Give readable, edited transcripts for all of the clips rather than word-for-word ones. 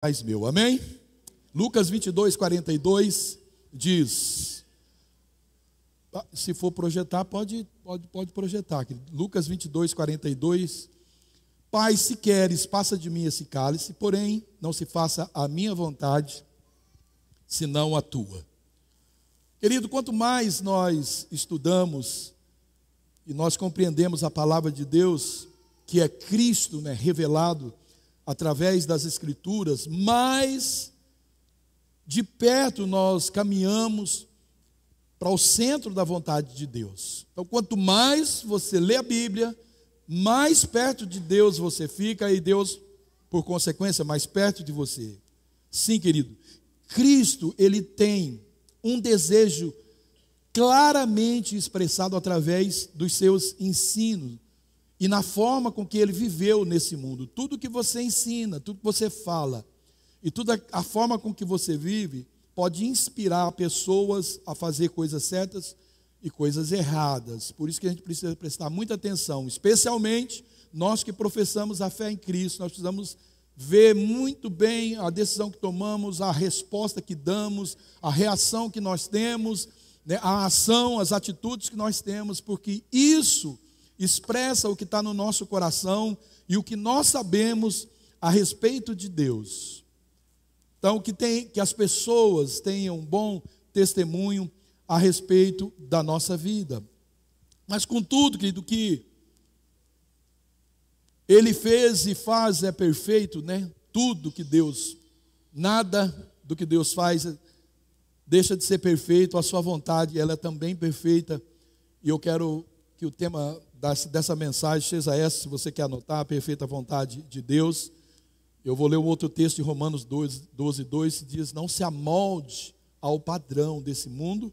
mais meu, amém? Lucas 22, 42 diz, se for projetar, pode projetar, Lucas 22, 42, Pai, se queres, passa de mim esse cálice, porém, não se faça a minha vontade, senão a tua. Querido, quanto mais nós estudamos e nós compreendemos a palavra de Deus, que é Cristo, né, revelado através das Escrituras, mais de perto nós caminhamos para o centro da vontade de Deus. Então, quanto mais você lê a Bíblia, mais perto de Deus você fica e Deus, por consequência, mais perto de você. Sim, querido, Cristo, ele tem um desejo claramente expressado através dos seus ensinos e na forma com que ele viveu nesse mundo. Tudo que você ensina, tudo que você fala e toda a forma com que você vive pode inspirar pessoas a fazer coisas certas e coisas erradas. Por isso que a gente precisa prestar muita atenção, especialmente nós que professamos a fé em Cristo. Nós precisamos ver muito bem a decisão que tomamos, a resposta que damos, a reação que nós temos, né, a ação, as atitudes que nós temos, porque isso expressa o que está no nosso coração e o que nós sabemos a respeito de Deus. Então, que as pessoas tenham um bom testemunho a respeito da nossa vida. Mas, contudo, querido, que Ele fez e faz é perfeito, né? Tudo que Deus, nada do que Deus faz deixa de ser perfeito. A sua vontade, ela é também perfeita. E eu quero que o tema dessa mensagem seja essa, se você quer anotar, a perfeita vontade de Deus. Eu vou ler um outro texto em Romanos 12, 2, que diz: não se amolde ao padrão desse mundo,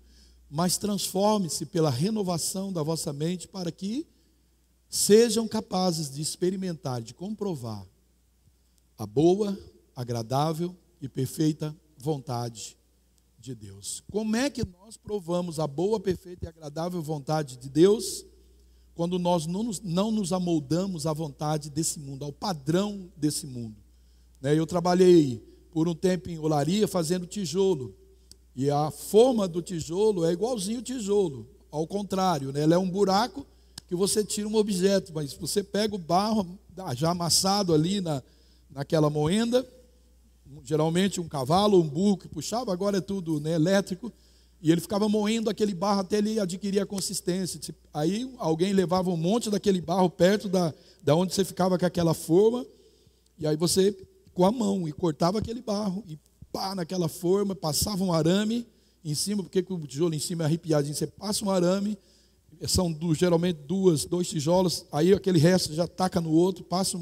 mas transforme-se pela renovação da vossa mente, para que sejam capazes de experimentar, de comprovar a boa, agradável e perfeita vontade de Deus. Como é que nós provamos a boa, perfeita e agradável vontade de Deus? Quando nós não nos amoldamos à vontade desse mundo, ao padrão desse mundo. Eu trabalhei por um tempo em olaria fazendo tijolo. E a forma do tijolo é igualzinho o tijolo, ao contrário, né? Ela é um buraco que você tira um objeto, mas você pega o barro já amassado ali naquela moenda, geralmente um cavalo ou um burro que puxava, agora é tudo, né, elétrico, e ele ficava moendo aquele barro até ele adquirir a consistência. Aí alguém levava um monte daquele barro perto da onde você ficava com aquela forma, e aí você, com a mão, e cortava aquele barro, e pá, naquela forma, passava um arame em cima, porque o tijolo em cima é arrepiadinho, você passa um arame, são geralmente dois tijolos, aí aquele resto já taca no outro, passa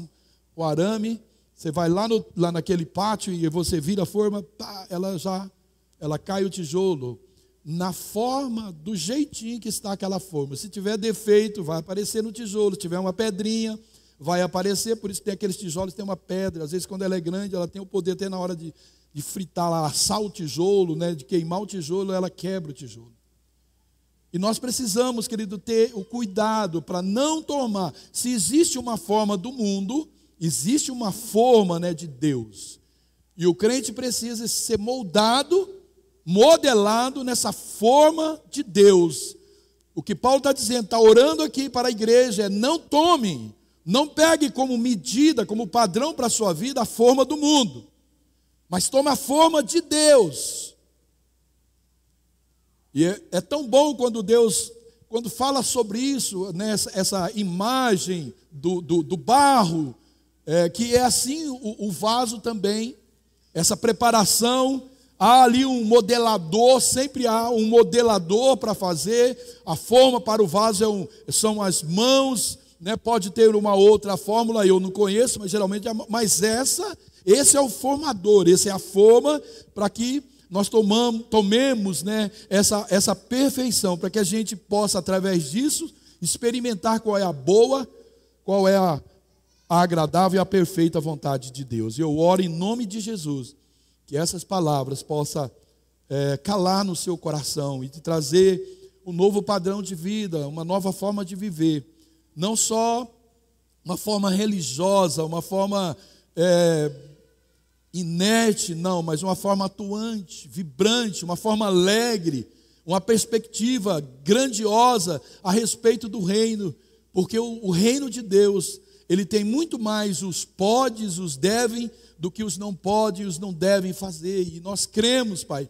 o arame, você vai lá naquele pátio e você vira a forma, pá, ela cai o tijolo, na forma, do jeitinho que está aquela forma. Se tiver defeito, vai aparecer no tijolo. Se tiver uma pedrinha, vai aparecer. Por isso tem aqueles tijolos, tem uma pedra. Às vezes, quando ela é grande, ela tem o poder até na hora de fritar, assar o tijolo, né, de queimar o tijolo, ela quebra o tijolo. E nós precisamos, querido, ter o cuidado para não tomar. Se existe uma forma do mundo, existe uma forma, né, de Deus. E o crente precisa ser modelado nessa forma de Deus. O que Paulo está dizendo, está orando aqui para a igreja, é: não tome, não pegue como medida, como padrão para a sua vida a forma do mundo, mas tome a forma de Deus. E é tão bom quando Deus, quando fala sobre isso, né, essa imagem do barro, que é assim o vaso também, essa preparação. Há ali um modelador, sempre há um modelador para fazer. A forma para o vaso são as mãos, né? Pode ter uma outra fórmula, eu não conheço, mas geralmente esse é o formador, essa é a forma para que nós tomemos, né, essa perfeição, para que a gente possa, através disso, experimentar qual é a boa, qual é a agradável e a perfeita vontade de Deus. Eu oro em nome de Jesus, que essas palavras possam calar no seu coração e te trazer um novo padrão de vida, uma nova forma de viver. Não só uma forma religiosa, uma forma inerte, não, mas uma forma atuante, vibrante, uma forma alegre, uma perspectiva grandiosa a respeito do reino, porque o reino de Deus, ele tem muito mais os podes, os devem, do que os não podem e os não devem fazer. E nós cremos, Pai,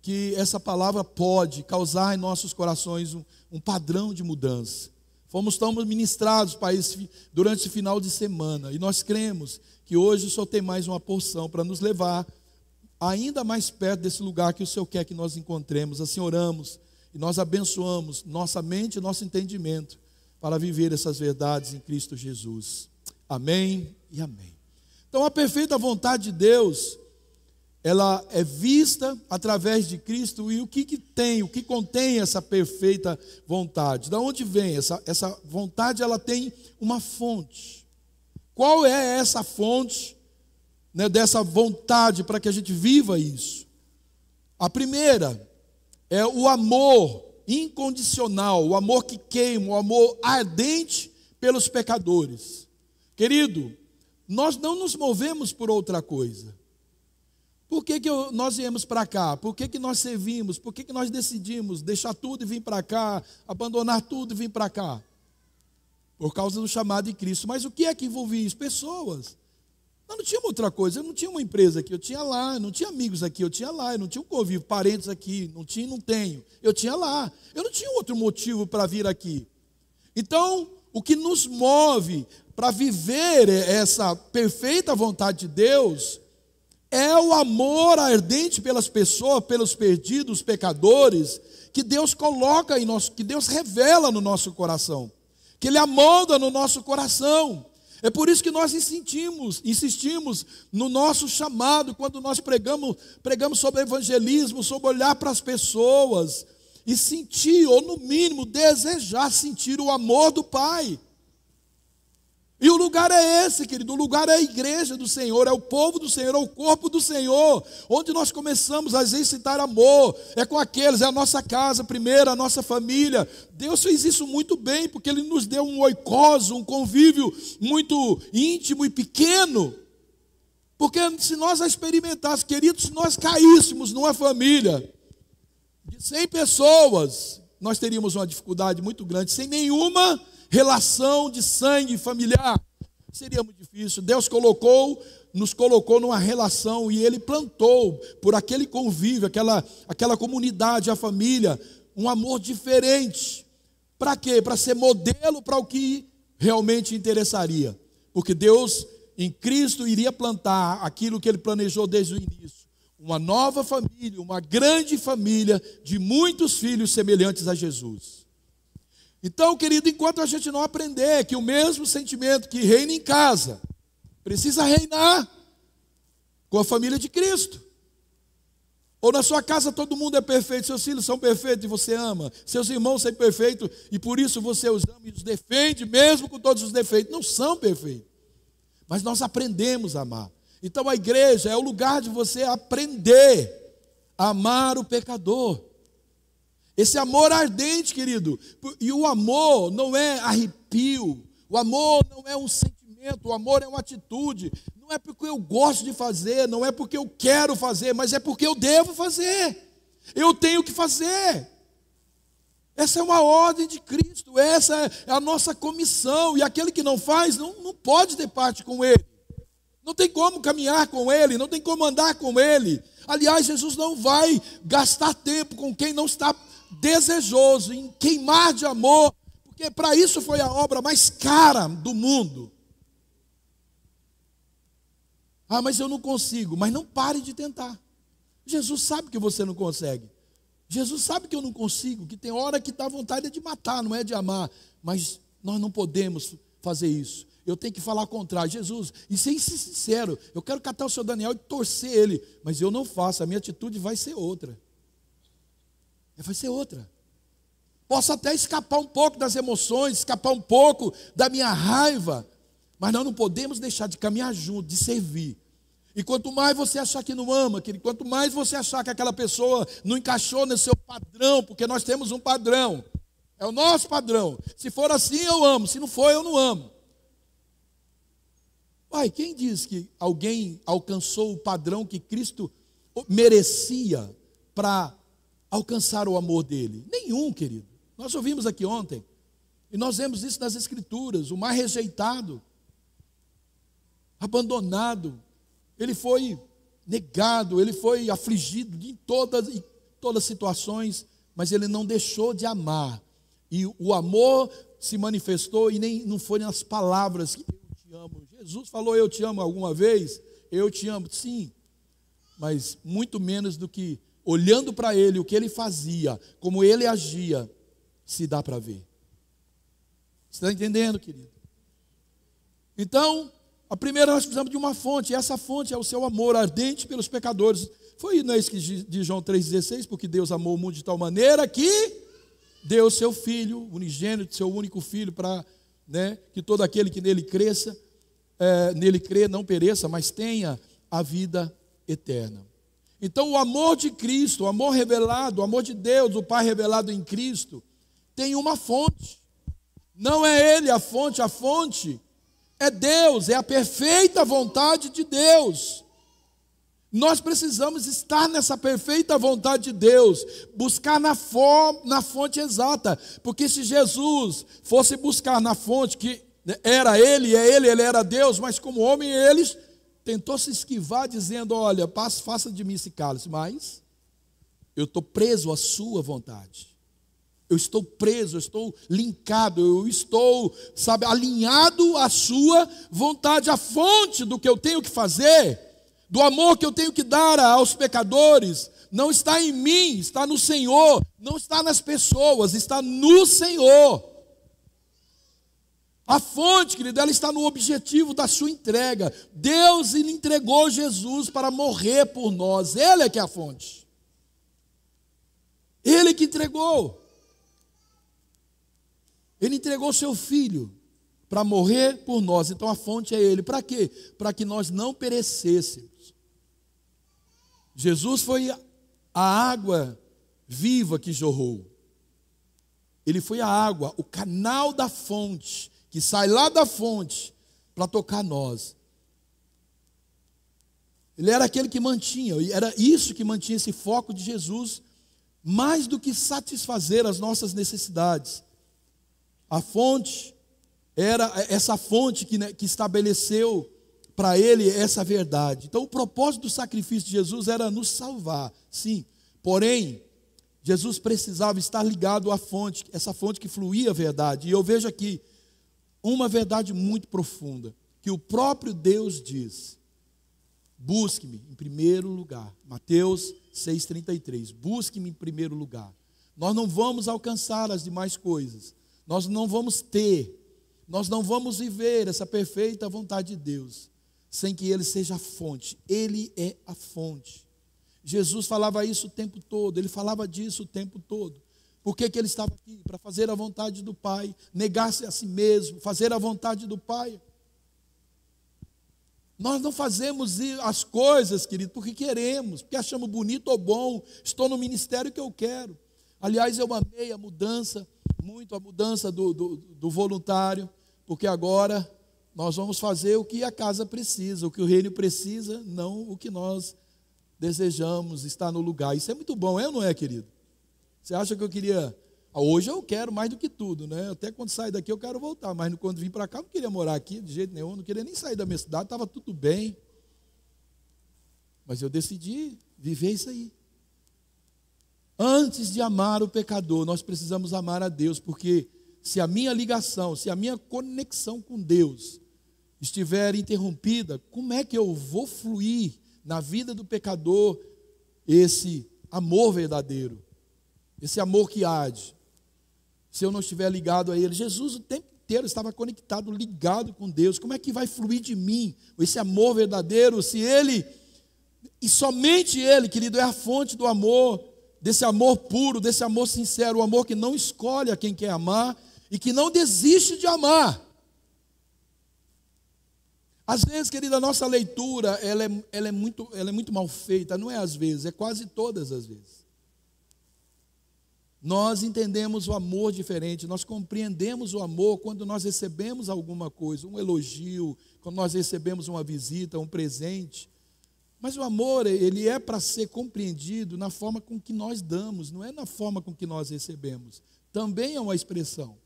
que essa palavra pode causar em nossos corações um padrão de mudança. Fomos tão ministrados, Pai, durante esse final de semana, e nós cremos que hoje o Senhor tem mais uma porção para nos levar ainda mais perto desse lugar que o Senhor quer que nós encontremos. Assim oramos e nós abençoamos nossa mente e nosso entendimento para viver essas verdades em Cristo Jesus. Amém e amém. Então a perfeita vontade de Deus, ela é vista através de Cristo. E o que contém essa perfeita vontade? Da onde vem? Essa vontade, ela tem uma fonte. Qual é essa fonte, né, dessa vontade para que a gente viva isso? A primeira é o amor incondicional, o amor que queima, o amor ardente pelos pecadores. Querido, nós não nos movemos por outra coisa. Por que nós viemos para cá? Por que nós servimos? Por que nós decidimos deixar tudo e vir para cá, abandonar tudo e vir para cá? Por causa do chamado de Cristo. Mas o que é que envolvia isso? Pessoas. Eu não tinha outra coisa, eu não tinha uma empresa aqui, eu tinha lá, eu não tinha amigos aqui, eu tinha lá, eu não tinha um convívio, parentes aqui, não tenho, eu tinha lá. Eu não tinha outro motivo para vir aqui. Então, o que nos move para viver essa perfeita vontade de Deus é o amor ardente pelas pessoas, pelos perdidos, pecadores, que Deus coloca em nós, que Deus revela no nosso coração, que Ele amolda no nosso coração. É por isso que nós insistimos no nosso chamado, quando nós pregamos sobre evangelismo, sobre olhar para as pessoas e sentir, ou no mínimo desejar sentir o amor do Pai. E o lugar é esse, querido, o lugar é a igreja do Senhor, é o povo do Senhor, é o corpo do Senhor, onde nós começamos a exercitar amor, é com aqueles, é a nossa casa primeiro, a nossa família. Deus fez isso muito bem, porque Ele nos deu um oikos, um convívio muito íntimo e pequeno, porque se nós a experimentássemos, queridos, se nós caíssemos numa família de 100 pessoas, nós teríamos uma dificuldade muito grande, sem nenhuma relação de sangue familiar. Seria muito difícil. Deus nos colocou numa relação, e Ele plantou por aquele convívio, aquela comunidade, a família, um amor diferente. Para quê? Para ser modelo para o que realmente interessaria. Porque Deus, em Cristo, iria plantar aquilo que Ele planejou desde o início. Uma nova família, uma grande família de muitos filhos semelhantes a Jesus. Então, querido, enquanto a gente não aprender que o mesmo sentimento que reina em casa precisa reinar com a família de Cristo. Ou na sua casa todo mundo é perfeito, seus filhos são perfeitos e você ama, seus irmãos são perfeitos e por isso você os ama e os defende, mesmo com todos os defeitos. Não são perfeitos, mas nós aprendemos a amar. Então a igreja é o lugar de você aprender a amar o pecador. Esse amor ardente, querido, e o amor não é arrepio, o amor não é um sentimento, o amor é uma atitude. Não é porque eu gosto de fazer, não é porque eu quero fazer, mas é porque eu devo fazer, eu tenho que fazer. Essa é uma ordem de Cristo, essa é a nossa comissão, e aquele que não faz, não pode ter parte com Ele. Não tem como caminhar com Ele, não tem como andar com Ele. Aliás, Jesus não vai gastar tempo com quem não está desejoso em queimar de amor, porque para isso foi a obra mais cara do mundo. Ah, mas eu não consigo. Mas não pare de tentar. Jesus sabe que você não consegue. Jesus sabe que eu não consigo, que tem hora que dá vontade de matar, não é de amar. Mas nós não podemos fazer isso. Eu tenho que falar contrário. Jesus, e ser sincero, eu quero catar o seu Daniel e torcer ele, mas eu não faço, a minha atitude vai ser outra. Vai ser outra. Posso até escapar um pouco das emoções, escapar um pouco da minha raiva, mas nós não podemos deixar de caminhar junto, de servir. E quanto mais você achar que não ama, quanto mais você achar que aquela pessoa não encaixou no seu padrão, porque nós temos um padrão, é o nosso padrão. Se for assim, eu amo, se não for, eu não amo. Uai, quem diz que alguém alcançou o padrão que Cristo merecia para alcançar o amor dele? Nenhum, querido. Nós ouvimos aqui ontem, e nós vemos isso nas Escrituras, o mais rejeitado, abandonado, ele foi negado, ele foi afligido em todas as situações, mas ele não deixou de amar, e o amor se manifestou, e nem não foi nas palavras que eu te amo. Jesus falou eu te amo alguma vez? Eu te amo, sim, mas muito menos do que olhando para ele, o que ele fazia, como ele agia, se dá para ver. Você está entendendo, querido? Então, a primeira nós precisamos de uma fonte, e essa fonte é o seu amor ardente pelos pecadores. Foi isso que diz João 3,16, porque Deus amou o mundo de tal maneira que deu o seu Filho, unigênito, seu único Filho, para que todo aquele que nele cresça, nele crê, não pereça, mas tenha a vida eterna. Então o amor de Cristo, o amor revelado, o amor de Deus, o Pai revelado em Cristo, tem uma fonte. Não é Ele a fonte é Deus, é a perfeita vontade de Deus. Nós precisamos estar nessa perfeita vontade de Deus, buscar na fonte exata, porque se Jesus fosse buscar na fonte que era Ele, Ele era Deus, mas como homem ele tentou se esquivar dizendo, olha, faça de mim esse cálice, mas eu estou preso à sua vontade. Eu estou preso, eu estou linkado, eu estou, alinhado à sua vontade. A fonte do que eu tenho que fazer, do amor que eu tenho que dar aos pecadores, não está em mim, está no Senhor, não está nas pessoas, está no Senhor. A fonte, querido, ela está no objetivo da sua entrega. Deus lhe entregou Jesus para morrer por nós, Ele é que é a fonte. Ele que entregou. Ele entregou seu Filho para morrer por nós. Então a fonte é Ele. Para quê? Para que nós não perecêssemos. Jesus foi a água viva que jorrou. Ele foi a água, o canal da fonte, que sai lá da fonte para tocar nós. Ele era aquele que mantinha, e era isso que mantinha esse foco de Jesus, mais do que satisfazer as nossas necessidades. A fonte era essa fonte que estabeleceu para ele essa verdade. Então o propósito do sacrifício de Jesus era nos salvar, sim. Porém, Jesus precisava estar ligado à fonte, essa fonte que fluía a verdade. E eu vejo aqui uma verdade muito profunda, que o próprio Deus diz: busque-me em primeiro lugar. Mateus 6,33, busque-me em primeiro lugar. Nós não vamos alcançar as demais coisas, nós não vamos ter, nós não vamos viver essa perfeita vontade de Deus, sem que Ele seja a fonte. Ele é a fonte. Jesus falava isso o tempo todo, Ele falava disso o tempo todo. Por que Ele estava aqui? Para fazer a vontade do Pai, negar-se a si mesmo, fazer a vontade do Pai. Nós não fazemos as coisas, querido, porque queremos, porque achamos bonito ou bom, estou no ministério que eu quero. Aliás, eu amei a mudança, muito a mudança do voluntário, porque agora nós vamos fazer o que a casa precisa, o que o reino precisa, não o que nós desejamos estar no lugar. Isso é muito bom, é ou não é, querido? Você acha que eu queria... Hoje eu quero mais do que tudo, né? Até quando sair daqui eu quero voltar, mas quando vim para cá eu não queria morar aqui de jeito nenhum, não queria nem sair da minha cidade, estava tudo bem. Mas eu decidi viver isso aí. Antes de amar o pecador, nós precisamos amar a Deus, porque se a minha ligação, se a minha conexão com Deus estiver interrompida, como é que eu vou fluir na vida do pecador esse amor verdadeiro, esse amor que arde, se eu não estiver ligado a Ele? Jesus o tempo inteiro estava conectado, ligado com Deus. Como é que vai fluir de mim esse amor verdadeiro, se Ele, e somente Ele, querido, é a fonte do amor, desse amor puro, desse amor sincero, o amor que não escolhe a quem quer amar e que não desiste de amar. Às vezes, querida, a nossa leitura ela é muito mal feita. Não é às vezes, é quase todas as vezes. Nós entendemos o amor diferente, nós compreendemos o amor quando nós recebemos alguma coisa, um elogio, quando nós recebemos uma visita, um presente. Mas o amor, ele é para ser compreendido na forma com que nós damos, não é na forma com que nós recebemos. Também é uma expressão,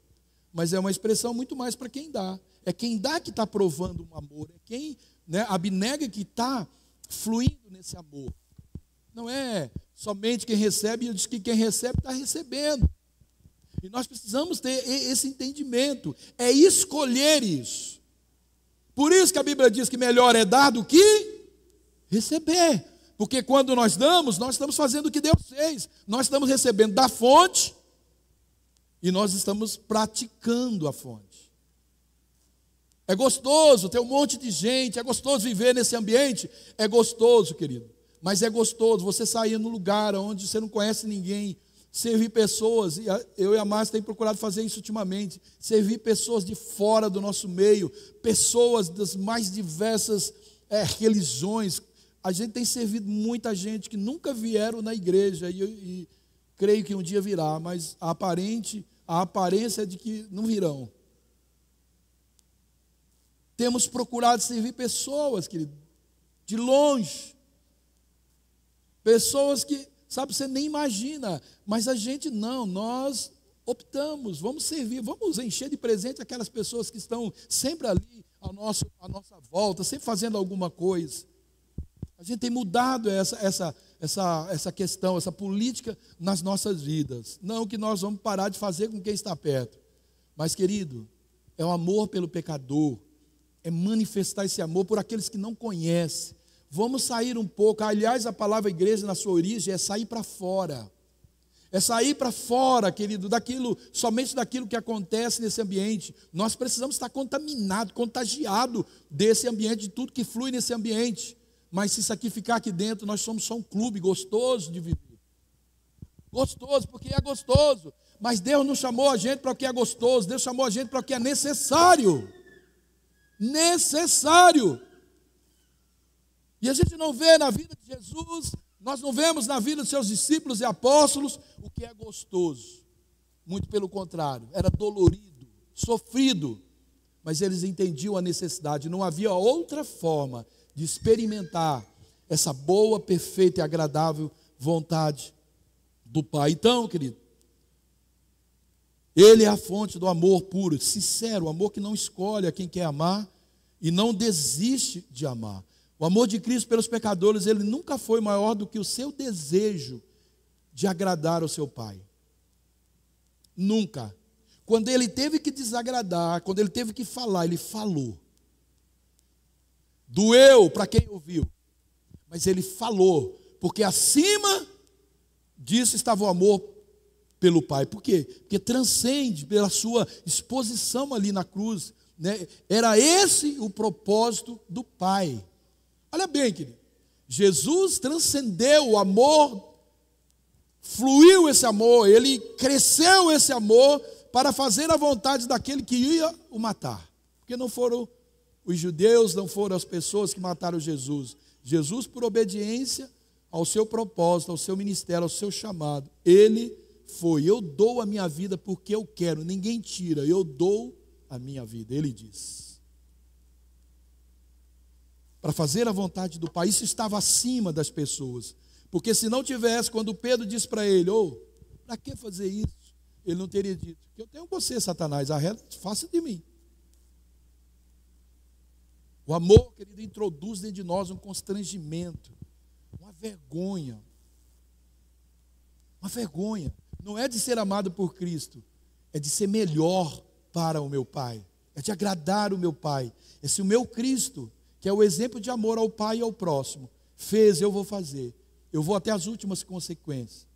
mas é uma expressão muito mais para quem dá. É quem dá que está provando um amor, é quem, né, abnega que está fluindo nesse amor. Não é somente quem recebe, eu disse que quem recebe está recebendo. E nós precisamos ter esse entendimento, é escolher isso. Por isso que a Bíblia diz que melhor é dar do que receber. Porque quando nós damos, nós estamos fazendo o que Deus fez. Nós estamos recebendo da fonte e nós estamos praticando a fonte. É gostoso ter um monte de gente, é gostoso viver nesse ambiente, é gostoso, querido. Mas é gostoso você sair num lugar onde você não conhece ninguém, servir pessoas, e eu e a Márcia temos procurado fazer isso ultimamente, servir pessoas de fora do nosso meio, pessoas das mais diversas religiões. A gente tem servido muita gente que nunca vieram na igreja, e creio que um dia virá, mas a aparência é de que não virão. Temos procurado servir pessoas, querido, de longe. Pessoas que, sabe, você nem imagina, mas a gente não, nós optamos, vamos servir, vamos encher de presente aquelas pessoas que estão sempre ali à nossa volta, sempre fazendo alguma coisa. A gente tem mudado essa questão, essa política nas nossas vidas. Não que nós vamos parar de fazer com quem está perto, mas, querido, é o amor pelo pecador, é manifestar esse amor por aqueles que não conhecem. Vamos sair um pouco, aliás, a palavra igreja na sua origem é sair para fora. É sair para fora, querido, somente daquilo que acontece nesse ambiente. Nós precisamos estar contaminados, contagiados desse ambiente, de tudo que flui nesse ambiente. Mas se isso aqui ficar aqui dentro, nós somos só um clube gostoso de viver. Gostoso, porque é gostoso. Mas Deus não chamou a gente para o que é gostoso, Deus chamou a gente para o que é necessário. Necessário. E a gente não vê na vida de Jesus, nós não vemos na vida dos seus discípulos e apóstolos o que é gostoso. Muito pelo contrário, era dolorido, sofrido. Mas eles entendiam a necessidade, não havia outra forma de experimentar essa boa, perfeita e agradável vontade do Pai. Então, querido, Ele é a fonte do amor puro, sincero, o amor que não escolhe a quem quer amar e não desiste de amar. O amor de Cristo pelos pecadores, ele nunca foi maior do que o seu desejo de agradar ao seu Pai. Nunca. Quando ele teve que desagradar, quando ele teve que falar, ele falou. Doeu para quem ouviu, mas ele falou, porque acima disso estava o amor pelo Pai. Por quê? Porque transcende pela sua exposição ali na cruz, né? Era esse o propósito do Pai. Olha bem, querido, Jesus transcendeu o amor, fluiu esse amor, ele cresceu esse amor para fazer a vontade daquele que ia o matar. Porque não foram os judeus, não foram as pessoas que mataram Jesus. Jesus, por obediência ao seu propósito, ao seu ministério, ao seu chamado, ele foi. Eu dou a minha vida porque eu quero, ninguém tira, eu dou a minha vida, ele diz. Para fazer a vontade do Pai, isso estava acima das pessoas. Porque se não tivesse, quando Pedro disse para ele, para que fazer isso? Ele não teria dito, eu tenho você, Satanás, faça de mim. O amor, querido, introduz dentro de nós um constrangimento, uma vergonha. Uma vergonha. Não é de ser amado por Cristo, é de ser melhor para o meu Pai, é de agradar o meu Pai. Esse o meu Cristo, que é o exemplo de amor ao Pai e ao próximo, fez, eu vou fazer, eu vou até as últimas consequências.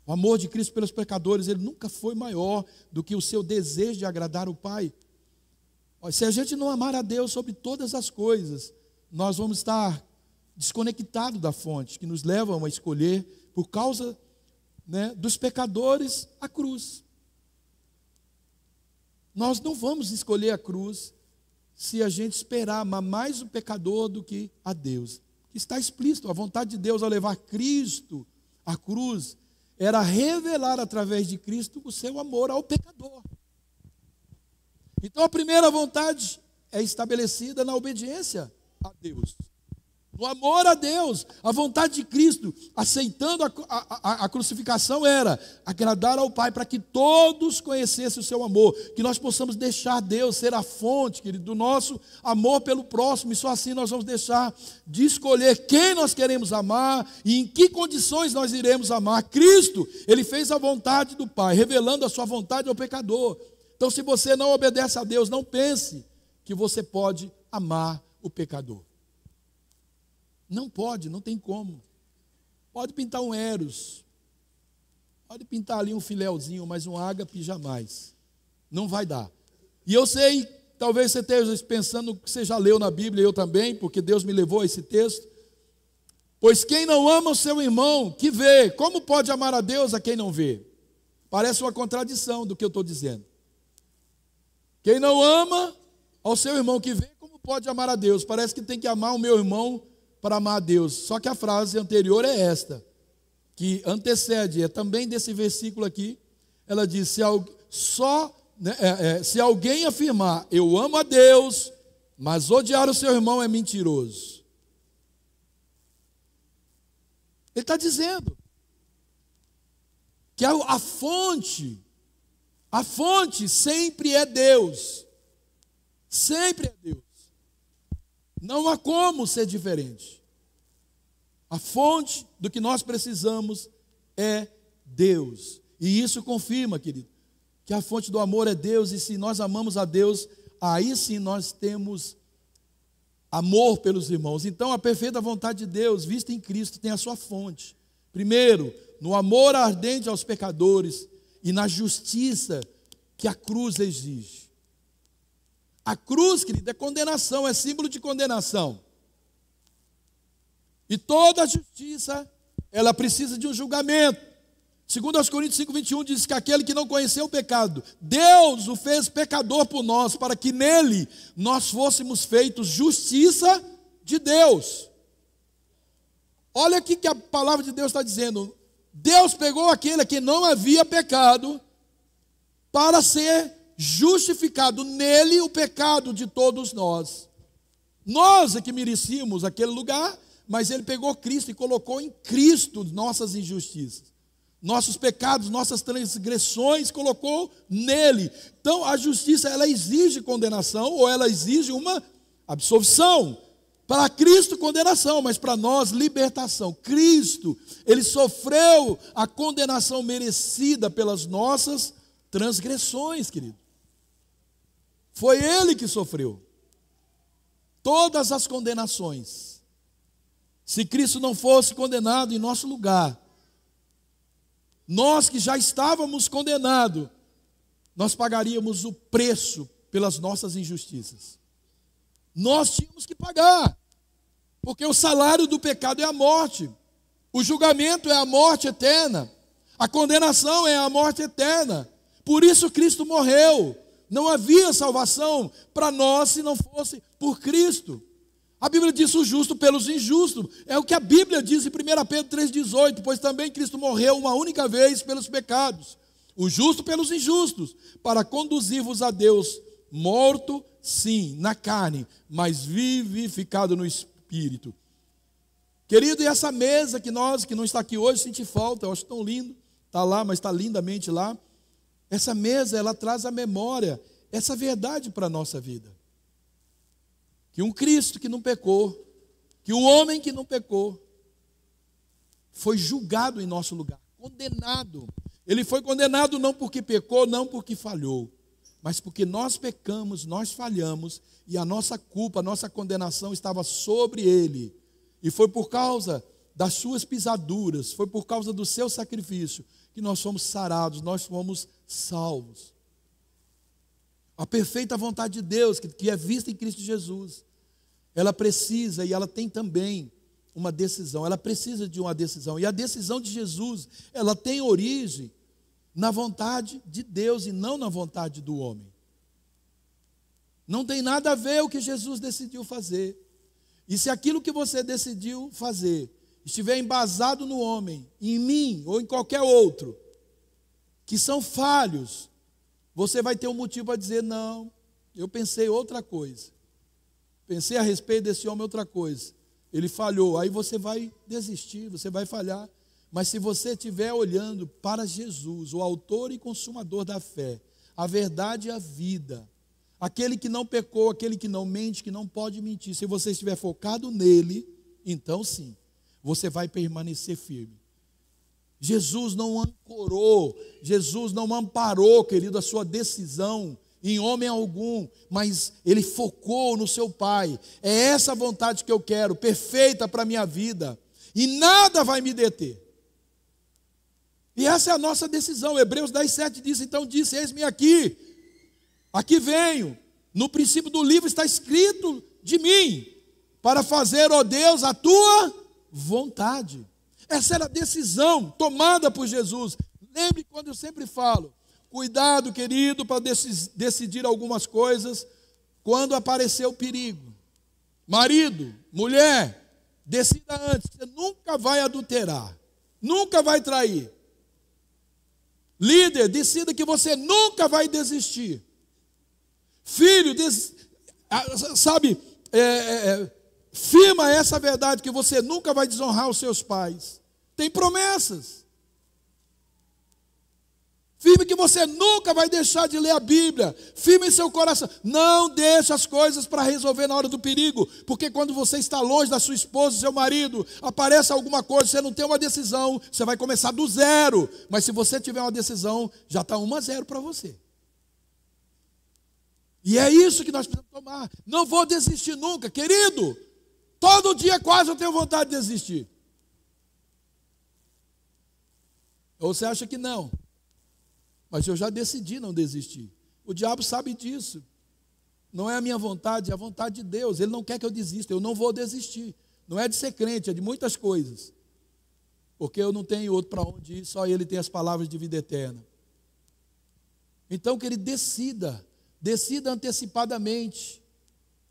O amor de Cristo pelos pecadores, ele nunca foi maior do que o seu desejo de agradar o Pai. Se a gente não amar a Deus sobre todas as coisas, nós vamos estar desconectados da fonte, que nos leva a escolher, por causa, né, dos pecadores, a cruz. Nós não vamos escolher a cruz se a gente esperar amar mais o pecador do que a Deus. Está explícito, a vontade de Deus ao levar Cristo à cruz era revelar através de Cristo o seu amor ao pecador. Então a primeira vontade é estabelecida na obediência a Deus, no amor a Deus. A vontade de Cristo, aceitando a crucificação, era agradar ao Pai, para que todos conhecessem o seu amor, que nós possamos deixar Deus ser a fonte, querido, do nosso amor pelo próximo, e só assim nós vamos deixar de escolher quem nós queremos amar e em que condições nós iremos amar. Cristo, Ele fez a vontade do Pai, revelando a sua vontade ao pecador. Então, se você não obedece a Deus, não pense que você pode amar o pecador. Não pode, não tem como. Pode pintar um Eros, pode pintar ali um filéuzinho, mas um ágape jamais. Não vai dar. E eu sei, talvez você esteja pensando que você já leu na Bíblia, eu também, porque Deus me levou a esse texto. Pois quem não ama o seu irmão, que vê, como pode amar a Deus a quem não vê? Parece uma contradição do que eu estou dizendo. Quem não ama ao seu irmão que vê, como pode amar a Deus? Parece que tem que amar o meu irmão para amar a Deus. Só que a frase anterior é esta, que antecede, é também desse versículo aqui. Ela diz, se alguém afirmar, eu amo a Deus, mas odiar o seu irmão é mentiroso. Ele está dizendo que a fonte sempre é Deus. Sempre é Deus. Não há como ser diferente. A fonte do que nós precisamos é Deus. E isso confirma, querido, que a fonte do amor é Deus. E se nós amamos a Deus, aí sim nós temos amor pelos irmãos. Então a perfeita vontade de Deus, vista em Cristo, tem a sua fonte. Primeiro, no amor ardente aos pecadores e na justiça que a cruz exige. A cruz, querido, é condenação, é símbolo de condenação. E toda a justiça, ela precisa de um julgamento. Segundo aos Coríntios 5:21 diz que aquele que não conheceu o pecado, Deus o fez pecador por nós, para que nele nós fôssemos feitos justiça de Deus. Olha aqui que a palavra de Deus está dizendo. Deus pegou aquele que não havia pecado para ser justificado nele o pecado de todos nós. Nós é que merecíamos aquele lugar, mas ele pegou Cristo e colocou em Cristo nossas injustiças, nossos pecados, nossas transgressões, colocou nele. Então a justiça, ela exige condenação, ou ela exige uma absolvição. Para Cristo, condenação, mas para nós, libertação. Cristo, Ele sofreu a condenação merecida pelas nossas transgressões, querido. Foi Ele que sofreu todas as condenações. Se Cristo não fosse condenado em nosso lugar, nós que já estávamos condenados, nós pagaríamos o preço pelas nossas injustiças. Nós tínhamos que pagar, porque o salário do pecado é a morte, o julgamento é a morte eterna, a condenação é a morte eterna. Por isso Cristo morreu. Não havia salvação para nós se não fosse por Cristo. A Bíblia diz o justo pelos injustos. É o que a Bíblia diz em 1 Pedro 3,18, pois também Cristo morreu uma única vez pelos pecados, o justo pelos injustos, para conduzir-vos a Deus, morto, sim, na carne, mas vivificado no Espírito. Querido, e essa mesa que não está aqui hoje, senti falta, eu acho tão lindo, está lá, mas está lindamente lá. Essa mesa, ela traz à memória essa verdade para a nossa vida. Que um Cristo que não pecou, que um homem que não pecou, foi julgado em nosso lugar, condenado. Ele foi condenado não porque pecou, não porque falhou, mas porque nós pecamos, nós falhamos, e a nossa culpa, a nossa condenação estava sobre ele. E foi por causa das suas pisaduras, foi por causa do seu sacrifício, que nós fomos sarados, nós fomos salvos. A perfeita vontade de Deus, que é vista em Cristo Jesus, ela precisa, e ela tem também uma decisão, ela precisa de uma decisão, e a decisão de Jesus, ela tem origem na vontade de Deus e não na vontade do homem. Não tem nada a ver o que Jesus decidiu fazer. E se aquilo que você decidiu fazer estiver embasado no homem, em mim ou em qualquer outro, que são falhos, você vai ter um motivo para dizer: não, eu pensei outra coisa, pensei a respeito desse homem outra coisa, ele falhou. Aí você vai desistir, você vai falhar. Mas se você estiver olhando para Jesus, o autor e consumador da fé, a verdade e a vida, aquele que não pecou, aquele que não mente, que não pode mentir, se você estiver focado nele, então sim, você vai permanecer firme. Jesus não ancorou, Jesus não amparou, querido, a sua decisão em homem algum, mas ele focou no seu Pai. É essa a vontade que eu quero, perfeita para a minha vida, e nada vai me deter. E essa é a nossa decisão. Hebreus 10:7 diz: então disse, eis-me aqui venho. No princípio do livro está escrito de mim, para fazer, ó Deus, a tua vontade. Essa era a decisão tomada por Jesus. Lembre quando eu sempre falo, cuidado, querido, para decidir algumas coisas quando aparecer o perigo. Marido, mulher, decida antes. Você nunca vai adulterar, nunca vai trair. Líder, decida que você nunca vai desistir. Filho, firma essa verdade, que você nunca vai desonrar os seus pais. Tem promessas. Firme que você nunca vai deixar de ler a Bíblia. Firme em seu coração. Não deixe as coisas para resolver na hora do perigo. Porque quando você está longe da sua esposa, do seu marido, aparece alguma coisa, você não tem uma decisão, você vai começar do zero. Mas se você tiver uma decisão, já está 1-0 para você. E é isso que nós precisamos tomar. Não vou desistir nunca. Querido, todo dia quase eu tenho vontade de desistir. Ou você acha que não? Mas eu já decidi não desistir. O diabo sabe disso. Não é a minha vontade, é a vontade de Deus. Ele não quer que eu desista, eu não vou desistir. Não é de ser crente, é de muitas coisas. Porque eu não tenho outro para onde ir, só Ele tem as palavras de vida eterna. Então, que ele decida antecipadamente.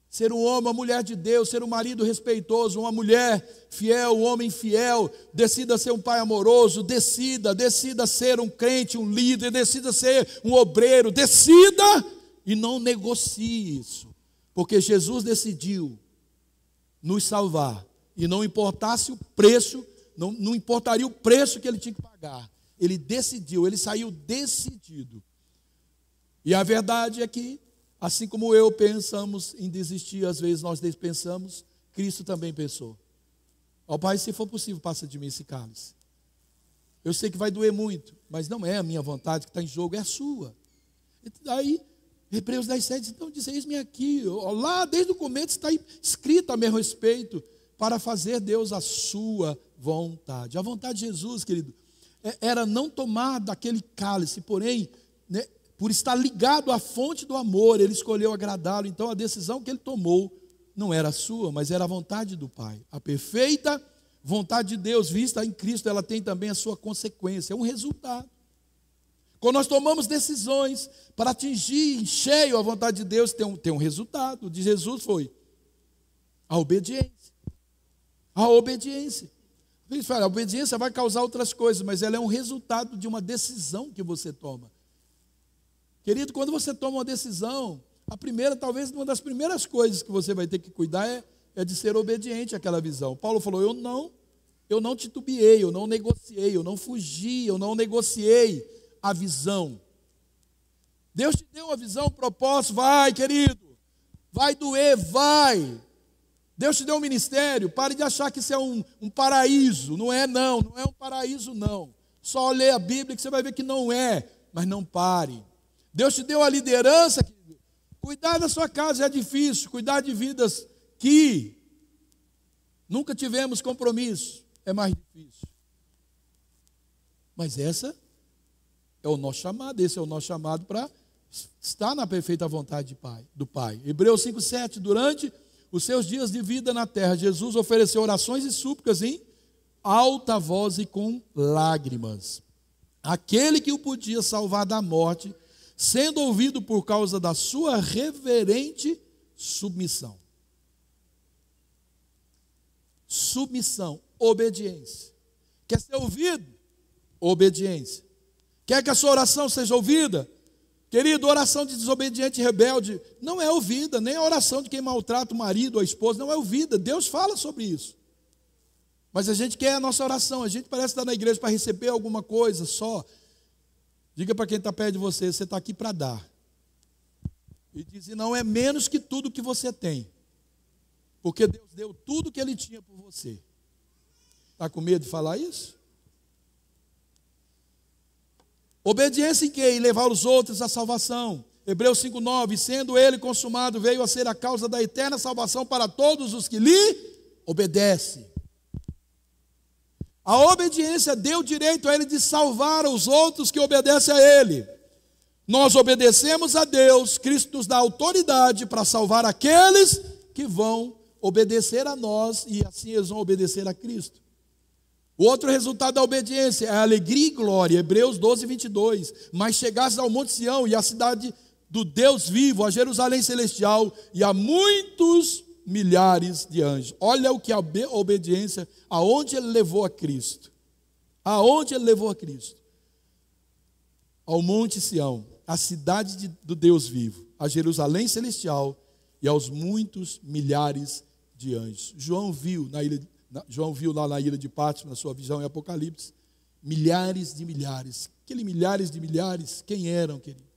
Ser um homem, uma mulher de Deus, ser um marido respeitoso, uma mulher fiel, um homem fiel, decida ser um pai amoroso, decida ser um crente, um líder, decida ser um obreiro, decida e não negocie isso, porque Jesus decidiu nos salvar, e não importasse o preço, não importaria o preço que ele tinha que pagar, ele decidiu, ele saiu decidido. E a verdade é que, assim como eu pensamos em desistir, às vezes nós pensamos, Cristo também pensou. Ó Pai, se for possível, passa de mim esse cálice. Eu sei que vai doer muito, mas não é a minha vontade que está em jogo, é a sua. E daí, Hebreus 10:7, então diz: eis-me aqui. Lá desde o começo está escrito a meu respeito, para fazer, Deus, a sua vontade. A vontade de Jesus, querido, era não tomar daquele cálice, porém, né, por estar ligado à fonte do amor, ele escolheu agradá-lo. Então a decisão que ele tomou não era sua, mas era a vontade do Pai. A perfeita vontade de Deus vista em Cristo, ela tem também a sua consequência, é um resultado. Quando nós tomamos decisões para atingir em cheio a vontade de Deus, tem um resultado. O de Jesus foi a obediência. A obediência. A obediência vai causar outras coisas, mas ela é um resultado de uma decisão que você toma. Querido, quando você toma uma decisão, talvez uma das primeiras coisas que você vai ter que cuidar é de ser obediente àquela visão. Paulo falou: eu não titubeei, eu não negociei, eu não fugi, eu não negociei a visão. Deus te deu uma visão, um propósito, vai, querido, vai doer, vai. Deus te deu um ministério, pare de achar que isso é um paraíso, não é um paraíso não. Só lê a Bíblia que você vai ver que não é, mas não pare. Deus te deu a liderança, querido. Cuidar da sua casa é difícil, cuidar de vidas que nunca tivemos compromisso é mais difícil. Mas esse é o nosso chamado para estar na perfeita vontade do Pai. Hebreus 5:7, durante os seus dias de vida na terra, Jesus ofereceu orações e súplicas em alta voz e com lágrimas. Aquele que o podia salvar da morte, sendo ouvido por causa da sua reverente submissão. Submissão, Obediência. Quer ser ouvido? Obediência. Quer que a sua oração seja ouvida? Querido, oração de desobediente e rebelde não é ouvida, nem a oração de quem maltrata o marido ou a esposa não é ouvida. Deus fala sobre isso. Mas a gente quer a nossa oração, a gente parece estar na igreja para receber alguma coisa só. Diga para quem está perto de você, você está aqui para dar. E diz, não é menos que tudo que você tem. Porque Deus deu tudo que Ele tinha por você. Está com medo de falar isso? Obediência em quê? Em levar os outros à salvação. Hebreus 5,9, sendo Ele consumado, veio a ser a causa da eterna salvação para todos os que lhe obedecem. A obediência deu direito a Ele de salvar os outros que obedecem a Ele. Nós obedecemos a Deus, Cristo nos dá autoridade para salvar aqueles que vão obedecer a nós e assim eles vão obedecer a Cristo. O outro resultado da obediência é alegria e glória, Hebreus 12, 22. Mas chegastes ao Monte Sião e à cidade do Deus vivo, a Jerusalém celestial e a muitos milhares de anjos. Olha o que a obediência, aonde ele levou a Cristo. Aonde ele levou a Cristo? Ao Monte Sião, a cidade do Deus vivo, a Jerusalém celestial e aos muitos milhares de anjos. João viu lá na ilha de Patmos, na sua visão em Apocalipse, milhares de milhares. Aquele milhares de milhares, quem eram, querido?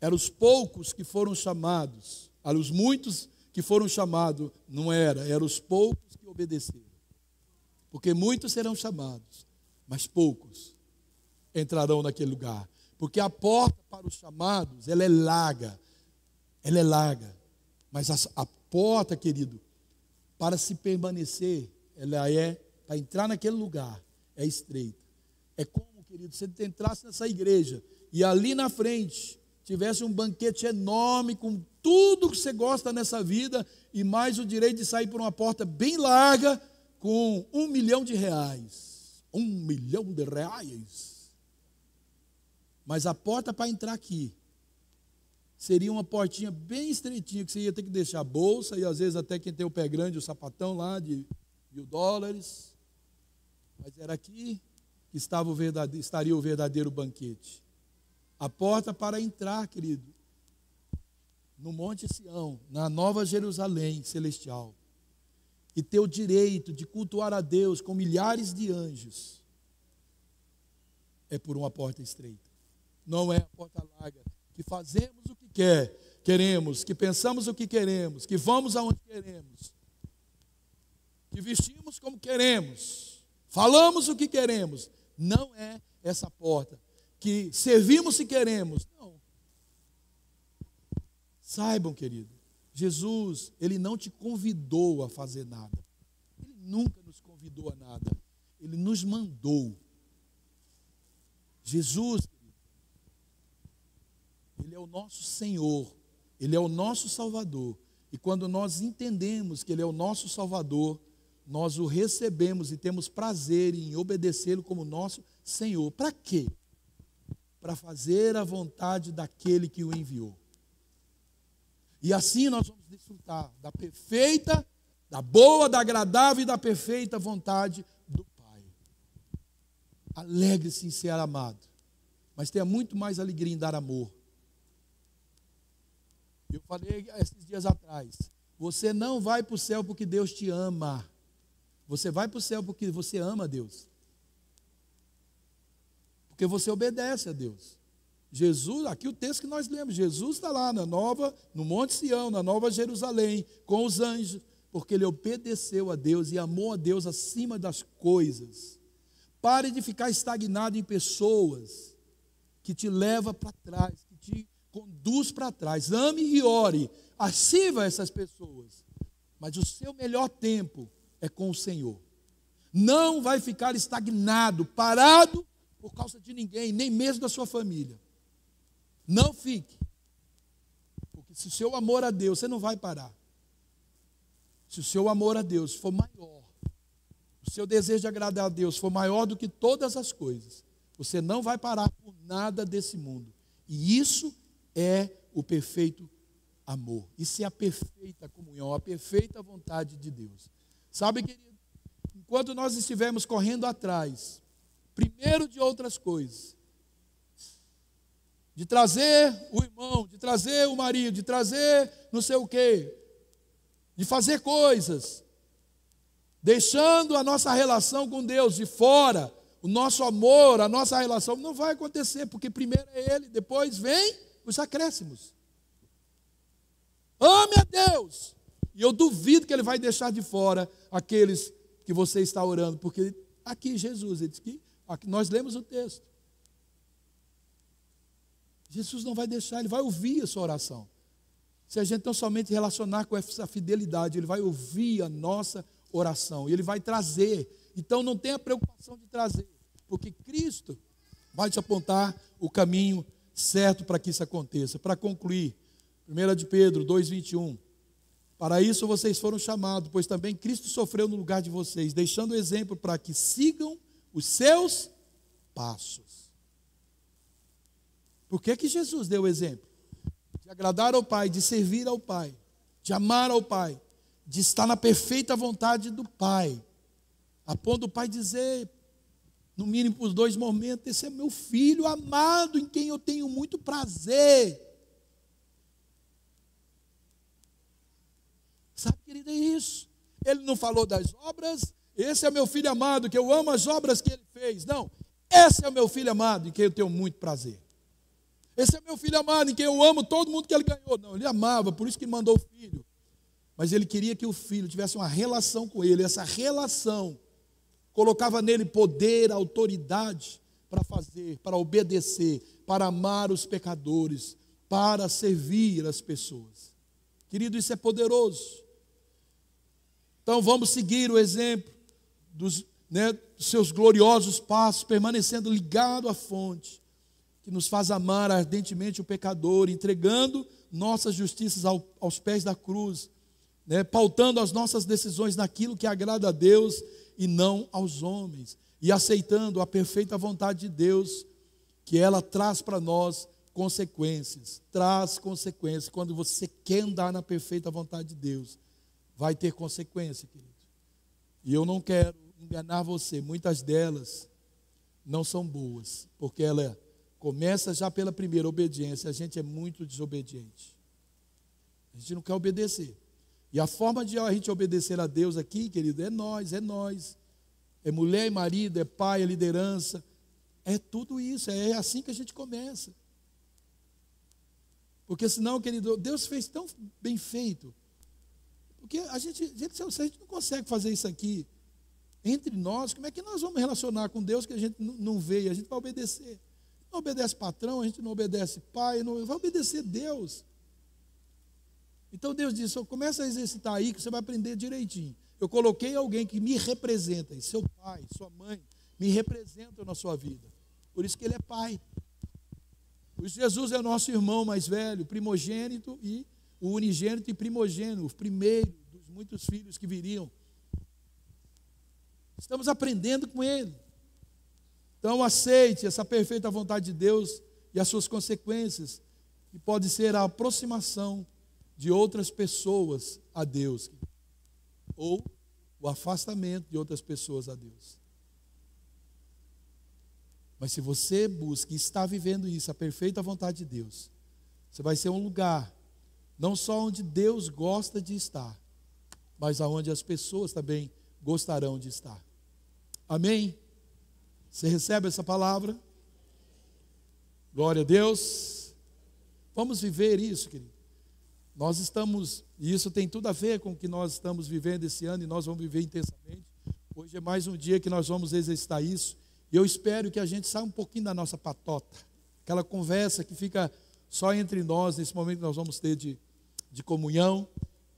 Eram os poucos que foram chamados, eram os muitos que foram chamados, não eram os poucos que obedeceram. Porque muitos serão chamados, mas poucos entrarão naquele lugar. Porque a porta para os chamados, ela é larga, mas a porta, querido, para se permanecer, ela é, para entrar naquele lugar, é estreita. É como, querido, se você entrasse nessa igreja e ali na frente tivesse um banquete enorme com tudo que você gosta nessa vida e mais o direito de sair por uma porta bem larga com R$1 milhão. R$1 milhão. Mas a porta para entrar aqui seria uma portinha bem estreitinha, que você ia ter que deixar a bolsa, e às vezes até quem tem o pé grande, o sapatão lá de $1.000. Mas era aqui que estaria o verdadeiro banquete. A porta para entrar, querido, no Monte Sião, na Nova Jerusalém celestial, e ter o direito de cultuar a Deus com milhares de anjos, é por uma porta estreita. Não é a porta larga, que fazemos o que queremos, que pensamos o que queremos, que vamos aonde queremos, que vestimos como queremos, falamos o que queremos. Não é essa porta, que servimos se queremos. Não. Saibam, querido, Jesus, Ele não te convidou a fazer nada. Ele nunca nos convidou a nada. Ele nos mandou. Jesus, Ele é o nosso Senhor, Ele é o nosso Salvador. E quando nós entendemos que Ele é o nosso Salvador, nós o recebemos e temos prazer em obedecê-lo como nosso Senhor. Para quê? Para fazer a vontade daquele que o enviou. E assim nós vamos desfrutar da perfeita, da boa, da agradável e da perfeita vontade do Pai. Alegre-se em ser amado, mas tenha muito mais alegria em dar amor. Eu falei esses dias atrás, você não vai para o céu porque Deus te ama. Você vai para o céu porque você ama a Deus. Porque você obedece a Deus. Jesus, aqui o texto que nós lemos, Jesus está lá no Monte Sião, na Nova Jerusalém, com os anjos, porque ele obedeceu a Deus e amou a Deus acima das coisas. Pare de ficar estagnado em pessoas que te levam para trás, que te conduz para trás. Ame e ore, sirva essas pessoas, mas o seu melhor tempo é com o Senhor. Não vai ficar estagnado, parado por causa de ninguém, nem mesmo da sua família. Não fique, porque se o seu amor a Deus, você não vai parar. Se o seu amor a Deus for maior, o seu desejo de agradar a Deus for maior do que todas as coisas, você não vai parar por nada desse mundo. E isso é o perfeito amor. Isso é a perfeita comunhão, a perfeita vontade de Deus. Sabe, querido, enquanto nós estivermos correndo atrás, primeiro de outras coisas, de trazer o irmão, de trazer o marido, de trazer não sei o quê, de fazer coisas, deixando a nossa relação com Deus de fora, o nosso amor, a nossa relação, não vai acontecer, porque primeiro é Ele, depois vem os acréscimos. Ame a Deus, e eu duvido que Ele vai deixar de fora aqueles que você está orando, porque aqui Jesus, ele diz que, aqui nós lemos o texto, Jesus não vai deixar, Ele vai ouvir a sua oração. Se a gente não somente relacionar com essa fidelidade, Ele vai ouvir a nossa oração, e Ele vai trazer. Então não tenha preocupação de trazer, porque Cristo vai te apontar o caminho certo para que isso aconteça. Para concluir, 1 de Pedro 2,21, para isso vocês foram chamados, pois também Cristo sofreu no lugar de vocês, deixando o exemplo para que sigam os seus passos. Por que Jesus deu o exemplo? De agradar ao Pai, de servir ao Pai, de amar ao Pai, de estar na perfeita vontade do Pai, a ponto do Pai dizer, no mínimo por 2 momentos, esse é meu filho amado, em quem eu tenho muito prazer. Sabe, querido, é isso. Ele não falou das obras, esse é meu filho amado, que eu amo as obras que ele fez. Não, esse é o meu filho amado, em quem eu tenho muito prazer. Esse é meu filho amado, em quem eu amo todo mundo que ele ganhou. Não, ele amava, por isso que mandou o filho. Mas ele queria que o filho tivesse uma relação com ele. Essa relação colocava nele poder, autoridade para fazer, para obedecer, para amar os pecadores, para servir as pessoas. Querido, isso é poderoso. Então vamos seguir o exemplo dos seus gloriosos passos, permanecendo ligado à fonte, que nos faz amar ardentemente o pecador, entregando nossas justiças aos pés da cruz, pautando as nossas decisões naquilo que agrada a Deus e não aos homens, e aceitando a perfeita vontade de Deus, que ela traz para nós consequências, traz consequências. Quando você quer andar na perfeita vontade de Deus, vai ter consequência, querido. E eu não quero enganar você, muitas delas não são boas, porque ela começa já pela primeira obediência. A gente é muito desobediente, a gente não quer obedecer. E a forma de a gente obedecer a Deus aqui, querido, é nós. É mulher e marido, é pai, é liderança, é tudo isso, é assim que a gente começa. Porque senão, querido, Deus fez tão bem feito, porque se a gente não consegue fazer isso aqui entre nós, como é que nós vamos relacionar com Deus que a gente não vê e a gente vai obedecer? Não obedece patrão, a gente não obedece pai, não vai obedecer Deus. Então Deus disse, começa a exercitar aí que você vai aprender direitinho. Eu coloquei alguém que me representa, e seu pai, sua mãe, me representam na sua vida. Por isso que ele é pai. Por isso Jesus é o nosso irmão mais velho, primogênito e o unigênito e primogênito, o primeiro dos muitos filhos que viriam. Estamos aprendendo com ele. Então aceite essa perfeita vontade de Deus e as suas consequências, que pode ser a aproximação de outras pessoas a Deus, ou o afastamento de outras pessoas a Deus. Mas se você busca e está vivendo isso, a perfeita vontade de Deus, você vai ser um lugar, não só onde Deus gosta de estar, mas aonde as pessoas também gostarão de estar. Amém? Você recebe essa palavra? Glória a Deus. Vamos viver isso, querido. Nós estamos, e isso tem tudo a ver com o que nós estamos vivendo esse ano, e nós vamos viver intensamente. Hoje é mais um dia que nós vamos exercitar isso, e eu espero que a gente saia um pouquinho da nossa patota, aquela conversa que fica só entre nós, nesse momento que nós vamos ter de comunhão.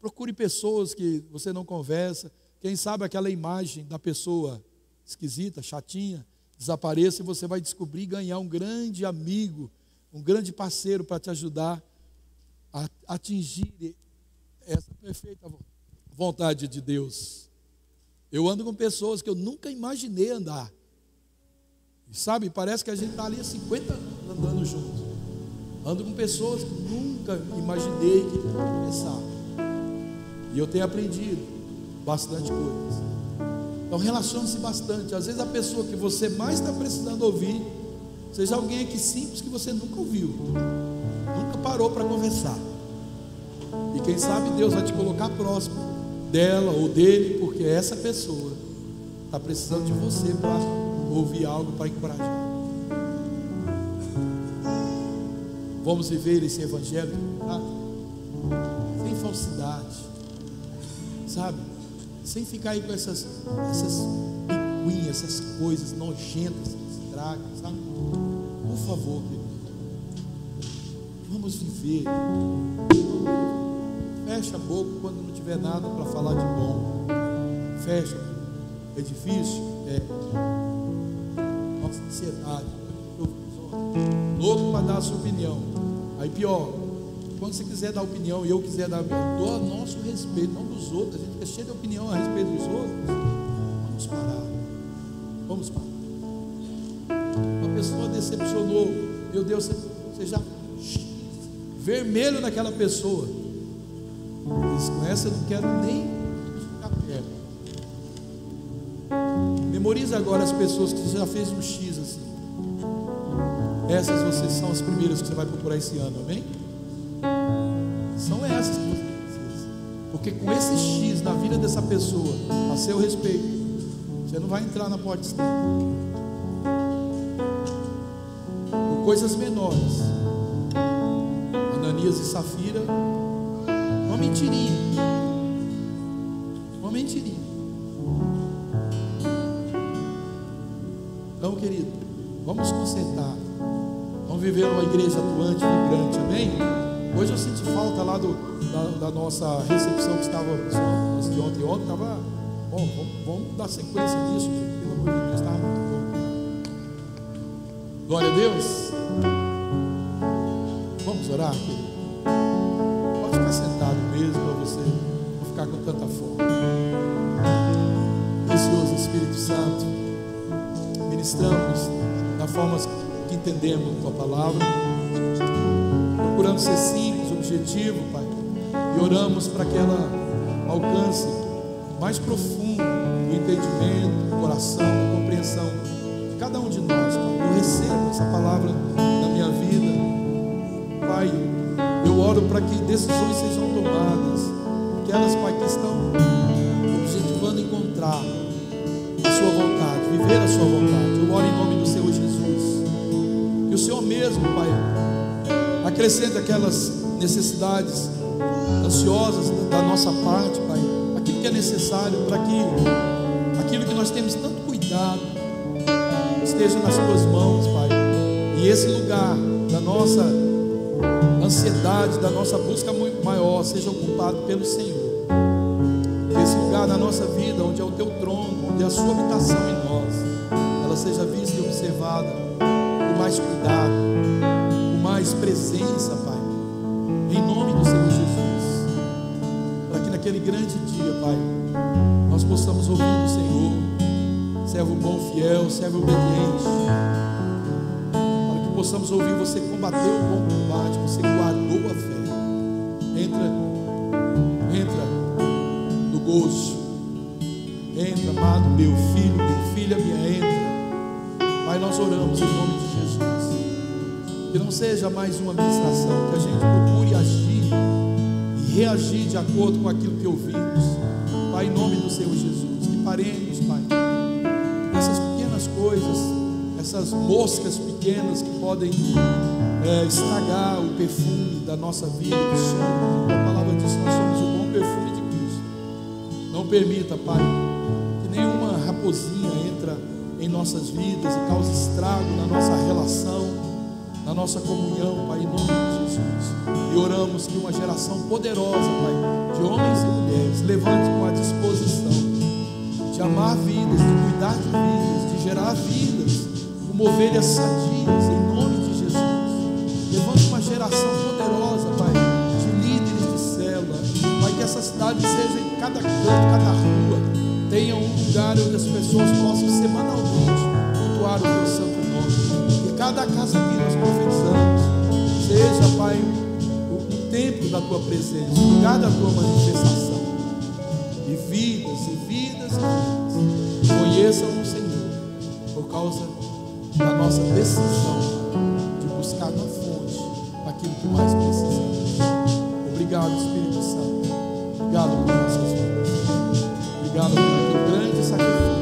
Procure pessoas que você não conversa, quem sabe aquela imagem da pessoa esquisita, chatinha, desapareça, e você vai descobrir e ganhar um grande amigo, um grande parceiro para te ajudar a atingir essa perfeita vontade de Deus. Eu ando com pessoas que eu nunca imaginei andar. E sabe, parece que a gente está ali há 50 anos andando junto. Ando com pessoas que nunca imaginei que ia começar. E eu tenho aprendido bastante coisas. Então relacione-se bastante. Às vezes a pessoa que você mais está precisando ouvir seja alguém aqui simples que você nunca ouviu, nunca parou para conversar. E quem sabe Deus vai te colocar próximo dela ou dele, porque essa pessoa está precisando de você para ouvir algo para encorajar. Vamos viver esse evangelho, tá? Sem falsidade, sabe? Sem ficar aí com essas picuinhas, essas coisas nojentas que estragam, sabe? Por favor, querido, vamos viver. Fecha a boca quando não tiver nada para falar de bom. Fecha. É difícil? É. Nossa, ansiedade. Louco para dar a sua opinião. Aí pior, quando você quiser dar opinião e eu quiser dar opinião, dou a nosso respeito, não dos outros. A gente fica cheio de opinião a respeito dos outros. Vamos parar. Vamos parar. Uma pessoa decepcionou. Meu Deus, você já vermelho naquela pessoa. Diz, com essa eu não quero nem ficar perto. Memorize agora as pessoas que você já fez um X assim. Essas vocês são as primeiras que você vai procurar esse ano, amém? São essas que você precisa. Porque com esse X na vida dessa pessoa, a seu respeito, você não vai entrar na porta externa. Por coisas menores, Ananias e Safira, uma mentirinha. Uma mentirinha. Então, querido, vamos concentrar. Vamos viver uma igreja atuante, vibrante, amém? Hoje eu senti falta lá da nossa recepção que estava antes de ontem. Ontem estava bom, vamos dar sequência nisso, pelo amor de Deus, estava muito bom. Glória a Deus. Vamos orar, querido? Pode ficar sentado mesmo para você não ficar com tanta fome. Precioso Espírito Santo, ministramos da forma que entendemos a tua palavra, procuramos ser simples, objetivo, Pai, e oramos para que ela alcance mais profundo o entendimento, o coração, a compreensão de cada um de nós, Pai. Eu recebo essa palavra na minha vida, Pai. Eu oro para que decisões sejam tomadas, aquelas, Pai, que estão objetivando encontrar a sua vontade, viver a sua vontade. Eu oro em nome do Senhor Jesus. Que o Senhor mesmo, Pai, acrescente aquelas necessidades ansiosas da nossa parte, Pai, aquilo que é necessário para que aquilo que nós temos tanto cuidado esteja nas tuas mãos, Pai, e esse lugar da nossa ansiedade, da nossa busca muito maior seja ocupado pelo Senhor. Que esse lugar na nossa vida, onde é o teu trono, onde é a sua habitação em nós, ela seja vista e observada com mais cuidado, com mais presença, Pai, em nome do Senhor Jesus, para que naquele grande dia, Pai, nós possamos ouvir do Senhor, servo bom, fiel, servo obediente, para que possamos ouvir: você combateu o bom combate, você guardou a fé. Entra no gozo, entra, amado meu filho, minha filha, minha entra. Pai, nós oramos em nome de Jesus, que não seja mais uma ministração, que a gente procure agir e reagir de acordo com aquilo que ouvimos, Pai, em nome do Senhor Jesus. Que paremos, Pai, essas pequenas coisas, essas moscas pequenas que podem estragar o perfume da nossa vida, que chama. A palavra diz que nós somos o bom perfume de Cristo. Não permita, Pai, que nenhuma raposinha entra em nossas vidas e cause estrago na nossa relação, na nossa comunhão, Pai, em nome de Jesus. E oramos que uma geração poderosa, Pai, de homens e mulheres, levante com a disposição de amar vidas, de cuidar de vidas, de gerar vidas, como ovelhas sadias, em nome de Jesus. Levante uma geração poderosa, Pai, de líderes de célula, Pai, que essa cidade seja em cada canto, cada rua, tenha um lugar onde as pessoas possam semanalmente cultuar o teu santo nome. E cada casa que nós profetizamos seja, Pai, o templo da tua presença, o lugar da tua manifestação. E vidas, e vidas, e vidas conheçam o Senhor por causa da nossa decisão de buscar na fonte aquilo que mais precisamos. Obrigado, Espírito Santo. Obrigado por nossas vidas. Obrigado pelo teu grande sacrifício.